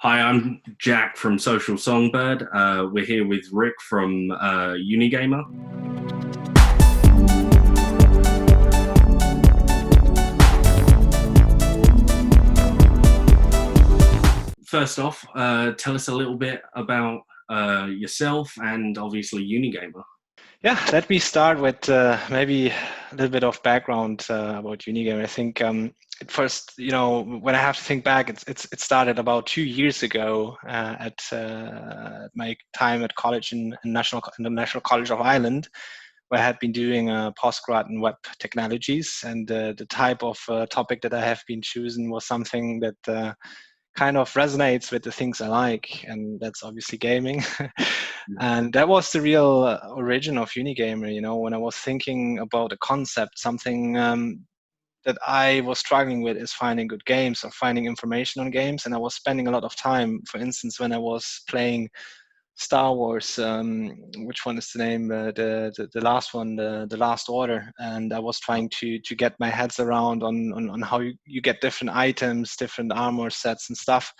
Hi, I'm Jack from Social Songbird. We're here with Rick from Unigamer. First off, tell us a little bit about yourself and obviously Unigamer. Yeah, let me start with maybe a little bit of background about Unigamer. I think at first, when I have to think back, it started about 2 years ago at my time at college in the National College of Ireland, where I had been doing a postgrad in web technologies, and the type of topic that I have been choosing was something that kind of resonates with the things I like, and that's obviously gaming. And that was the real origin of Unigamer. When I was thinking about a concept, something that I was struggling with is finding good games or finding information on games, and I was spending a lot of time, for instance, when I was playing Star Wars, which one is the name? The last one, the Last Order, and I was trying to get my heads around on how you get different items, different armor sets and stuff.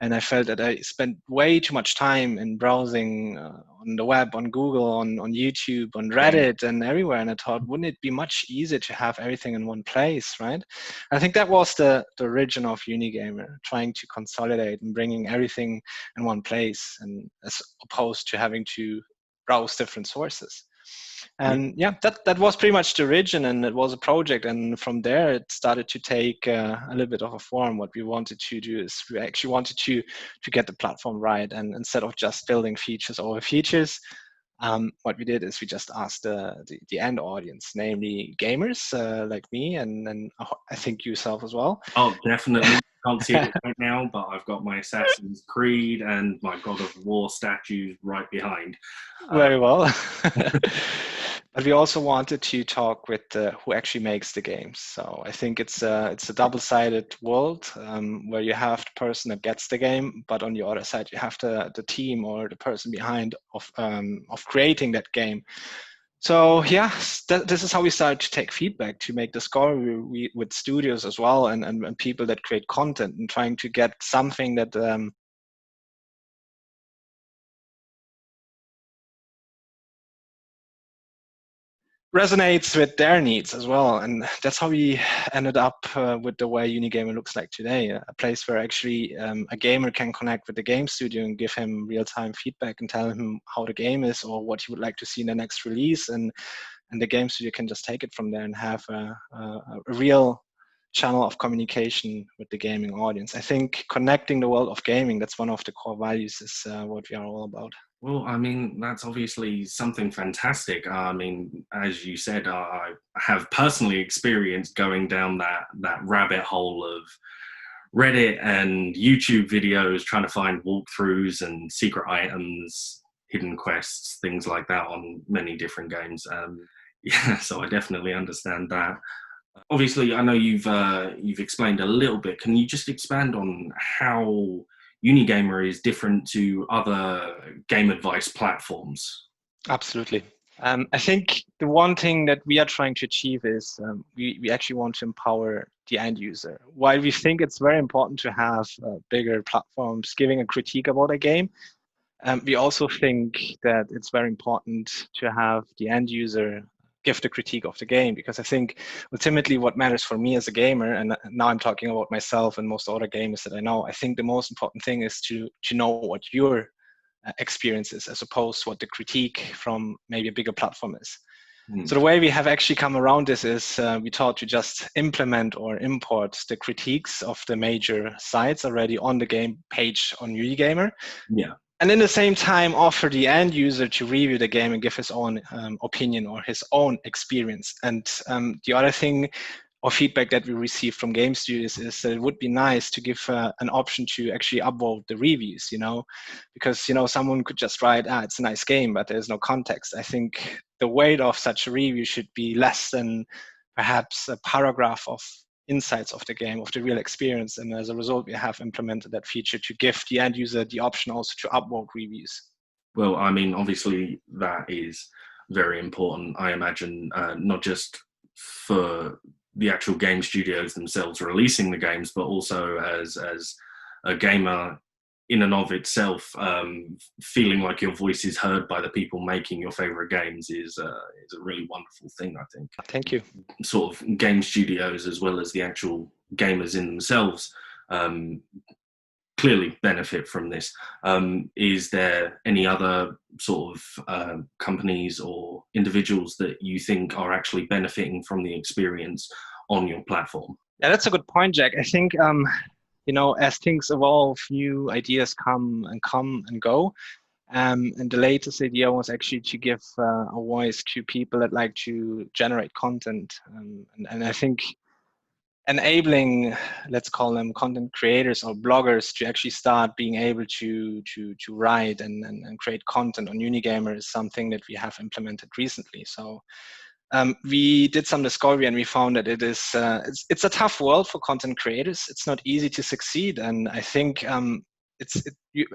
And I felt that I spent way too much time in browsing on the web, on Google, on YouTube, on Reddit, and everywhere. And I thought, wouldn't it be much easier to have everything in one place, right? I think that was the origin of Unigamer, trying to consolidate and bringing everything in one place, and as opposed to having to browse different sources. And yeah, that was pretty much the origin, and it was a project. And from there, it started to take a little bit of a form. What we wanted to do is we actually wanted to get the platform right, and instead of just building features over features, what we did is we just asked the end audience, namely gamers like me, and I think yourself as well. Oh, definitely. Can't see it right now, but I've got my Assassin's Creed and my God of War statues right behind. Very well. But we also wanted to talk with who actually makes the games. So I think it's a double-sided world where you have the person that gets the game, but on the other side you have the team or the person behind of creating that game. So yeah, this is how we started to take feedback, to make discovery with studios as well, and people that create content, and trying to get something that resonates with their needs as well. And that's how we ended up with the way Unigamer looks like today, a place where actually a gamer can connect with the game studio and give him real-time feedback and tell him how the game is or what he would like to see in the next release, and the game studio can just take it from there and have a real channel of communication with the gaming audience. I think connecting the world of gaming, that's one of the core values, is what we are all about. Well, I mean, that's obviously something fantastic. I mean, as you said, I have personally experienced going down that rabbit hole of Reddit and YouTube videos, trying to find walkthroughs and secret items, hidden quests, things like that on many different games. Yeah, so I definitely understand that. Obviously, I know you've explained a little bit. Can you just expand on how Unigamer is different to other game advice platforms? Absolutely. I think the one thing that we are trying to achieve is we actually want to empower the end user. While we think it's very important to have bigger platforms giving a critique about a game, we also think that it's very important to have the end user give the critique of the game, because I think ultimately what matters for me as a gamer, and now I'm talking about myself and most other gamers that I know, I think the most important thing is to know what your experiences as opposed to what the critique from maybe a bigger platform is. So the way we have actually come around this is we thought to just implement or import the critiques of the major sites already on the game page on Unigamer. Yeah. And in the same time, offer the end user to review the game and give his own opinion or his own experience. And the other thing or feedback that we receive from game studios is that it would be nice to give an option to actually upvote the reviews, because, someone could just write, it's a nice game, but there's no context. I think the weight of such a review should be less than perhaps a paragraph of insights of the game, of the real experience. And as a result, we have implemented that feature to give the end user the option also to upvote reviews. Well, I mean, obviously that is very important, I imagine, not just for the actual game studios themselves releasing the games, but also as a gamer in and of itself, feeling like your voice is heard by the people making your favorite games is a really wonderful thing, I think. Thank you. Sort of game studios as well as the actual gamers in themselves clearly benefit from this. Is there any other sort of companies or individuals that you think are actually benefiting from the experience on your platform? Yeah, that's a good point, Jack. I think as things evolve, new ideas come and go. And the latest idea was actually to give a voice to people that like to generate content. And I think enabling, let's call them content creators or bloggers, to actually start being able to write and create content on Unigamer is something that we have implemented recently. So we did some discovery and we found that it is it's a tough world for content creators. It's not easy to succeed, and I think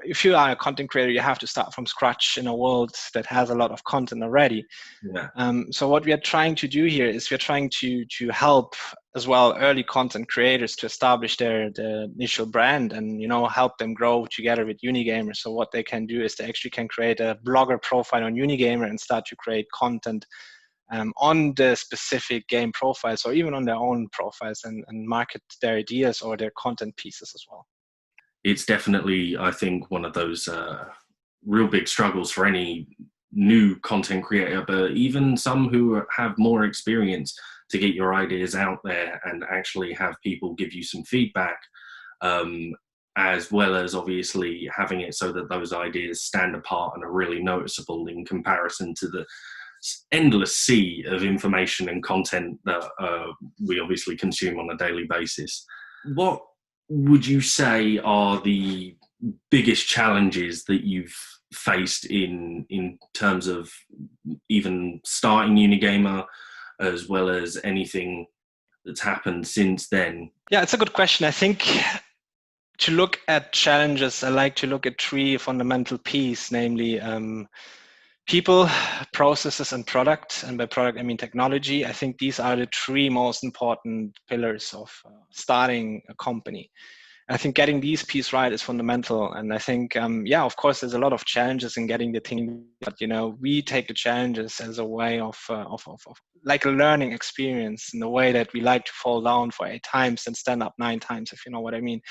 if you are a content creator, you have to start from scratch in a world that has a lot of content already. Yeah. So what we are trying to do here is we're trying to help as well early content creators to establish their initial brand and help them grow together with Unigamer. So what they can do is they actually can create a blogger profile on Unigamer and start to create content on the specific game profiles or even on their own profiles and market their ideas or their content pieces as well. It's definitely, I think, one of those real big struggles for any new content creator, but even some who have more experience, to get your ideas out there and actually have people give you some feedback, as well as obviously having it so that those ideas stand apart and are really noticeable in comparison to the endless sea of information and content that we obviously consume on a daily basis. What would you say are the biggest challenges that you've faced in terms of even starting Unigamer, as well as anything that's happened since then? Yeah, it's a good question. I think to look at challenges, I like to look at three fundamental pieces, namely people, processes, and product. And by product, I mean technology. I think these are the three most important pillars of starting a company. I think getting these pieces right is fundamental. And I think, of course, there's a lot of challenges in getting the thing, but we take the challenges as a way of like a learning experience, in the way that we like to fall down for 8 times and stand up 9 times, if you know what I mean.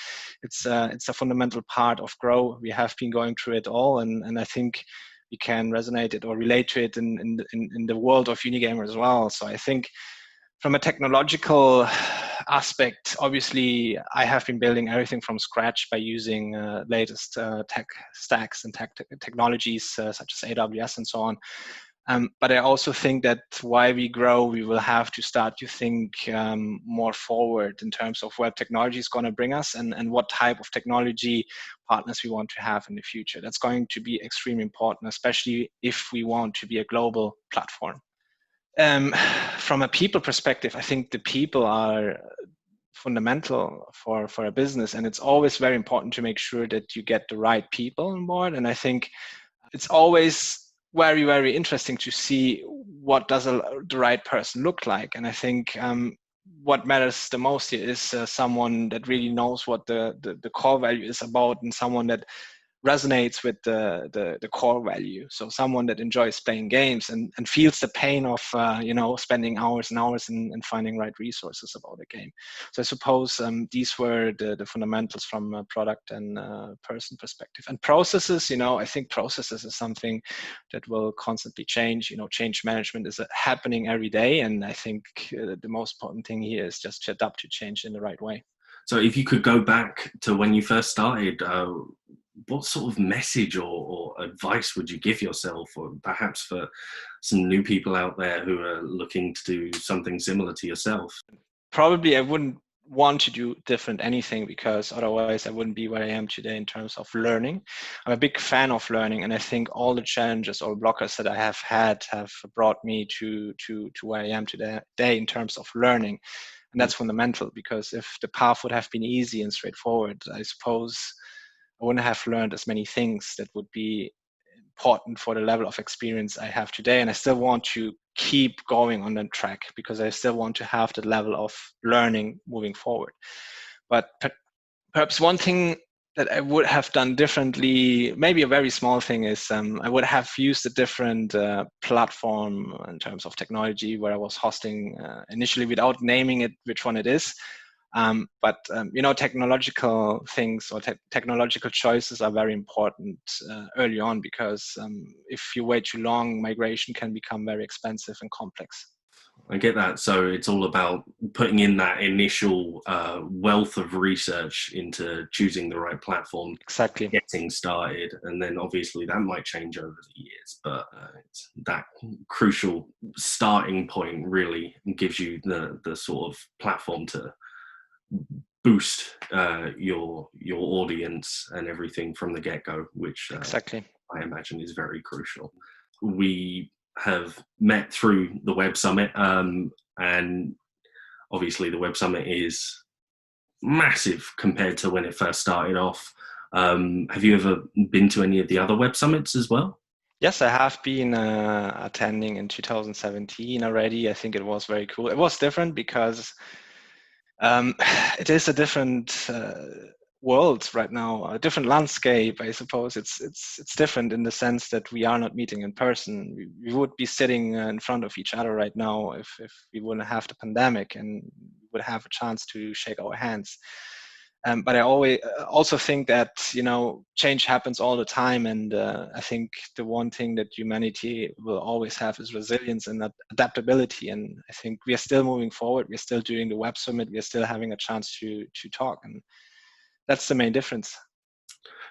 It's a fundamental part of grow. We have been going through it all, and I think we can resonate it or relate to it in the world of Unigamer as well. So I think from a technological aspect, obviously, I have been building everything from scratch by using latest tech stacks and technologies such as AWS and so on. But I also think that while we grow, we will have to start to think more forward in terms of where technology is going to bring us and what type of technology partners we want to have in the future. That's going to be extremely important, especially if we want to be a global platform. From a people perspective, I think the people are fundamental for a business, and it's always very important to make sure that you get the right people on board. And I think it's always very, very interesting to see what does the right person look like. And I think what matters the most here is someone that really knows what the core value is about, and someone that resonates with the core value. So someone that enjoys playing games and feels the pain of spending hours and hours and finding right resources about a game. So I suppose these were the fundamentals from a product and person perspective. And processes, I think processes is something that will constantly change. Change management is happening every day, and I think the most important thing here is just to adapt to change in the right way. So if you could go back to when you first started, what sort of message or advice would you give yourself, or perhaps for some new people out there who are looking to do something similar to yourself? Probably I wouldn't want to do different anything, because otherwise I wouldn't be where I am today in terms of learning. I'm a big fan of learning, and I think all the challenges or blockers that I have had have brought me to where I am today in terms of learning. And that's fundamental, because if the path would have been easy and straightforward, I suppose I wouldn't have learned as many things that would be important for the level of experience I have today. And I still want to keep going on that track, because I still want to have the level of learning moving forward. But perhaps one thing that I would have done differently, maybe a very small thing is I would have used a different platform in terms of technology where I was hosting initially without naming it which one it is. But technological things or technological choices are very important early on, because if you wait too long, migration can become very expensive and complex. I get that. So it's all about putting in that initial wealth of research into choosing the right platform, Exactly. getting started, and then obviously that might change over the years. But it's that crucial starting point really gives you the sort of platform to boost your audience and everything from the get-go, which Exactly. I imagine is very crucial. We have met through the Web Summit, and obviously the Web Summit is massive compared to when it first started off. Have you ever been to any of the other Web Summits as well? Yes, I have been attending in 2017 already. I think it was very cool. It was different because it is a different world right now, a different landscape. I suppose it's different in the sense that we are not meeting in person. We would be sitting in front of each other right now if we wouldn't have the pandemic, and we would have a chance to shake our hands. But I always also think that change happens all the time, and I think the one thing that humanity will always have is resilience and adaptability. And I think we are still moving forward. We're still doing the Web Summit. We're still having a chance to talk, and that's the main difference.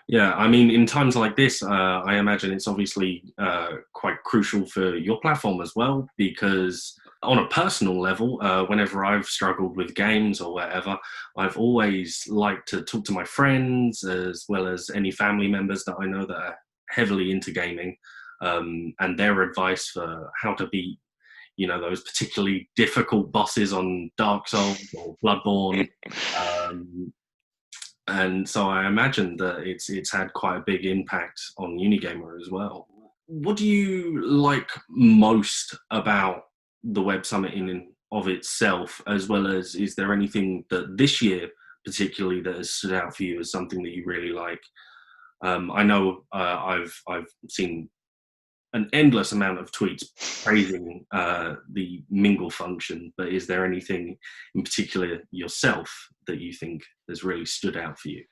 Yeah, I mean, in times like this, I imagine it's obviously quite crucial for your platform as well, because on a personal level, whenever I've struggled with games or whatever, I've always liked to talk to my friends as well as any family members that I know that are heavily into gaming, and their advice for how to beat, those particularly difficult bosses on Dark Souls or Bloodborne. And so I imagine that it's had quite a big impact on Unigamer as well. What do you like most about the Web Summit in and of itself, as well as is there anything that this year particularly that has stood out for you as something that you really like? I know I've seen an endless amount of tweets praising the mingle function, but is there anything in particular yourself that you think has really stood out for you?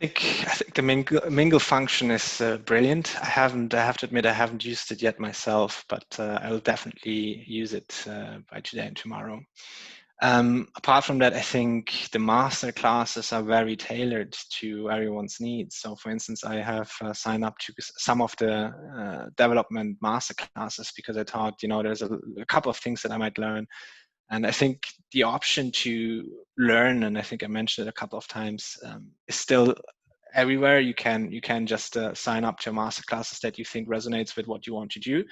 I think the mingle function is brilliant. I have to admit I haven't used it yet myself, but I will definitely use it by today and tomorrow. Apart from that, I think the master classes are very tailored to everyone's needs. So, for instance, I have signed up to some of the development master classes because I thought, there's a couple of things that I might learn. And I think the option to learn, and I think I mentioned it a couple of times, is still everywhere. You can just sign up to master classes that you think resonates with what you want to do.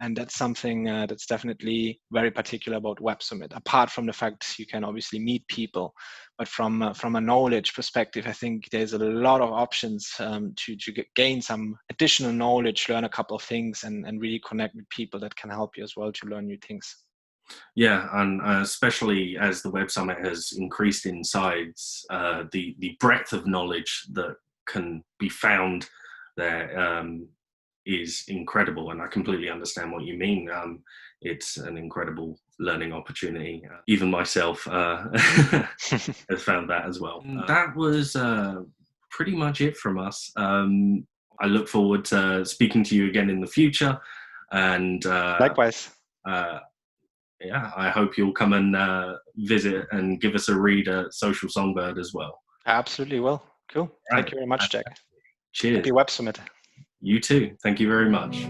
And that's something that's definitely very particular about Web Summit. Apart from the fact you can obviously meet people, but from a knowledge perspective, I think there's a lot of options to gain some additional knowledge, learn a couple of things, and really connect with people that can help you as well to learn new things. Yeah, and especially as the Web Summit has increased in size, the breadth of knowledge that can be found there is incredible, and I completely understand what you mean. It's an incredible learning opportunity. Even myself has found that as well. That was pretty much it from us. I look forward to speaking to you again in the future, and Likewise. Yeah, I hope you'll come and visit and give us a read at Social Songbird as well. I absolutely will. Cool. Right. Thank you very much, Jack. Cheers. Happy Web Summit. You too. Thank you very much.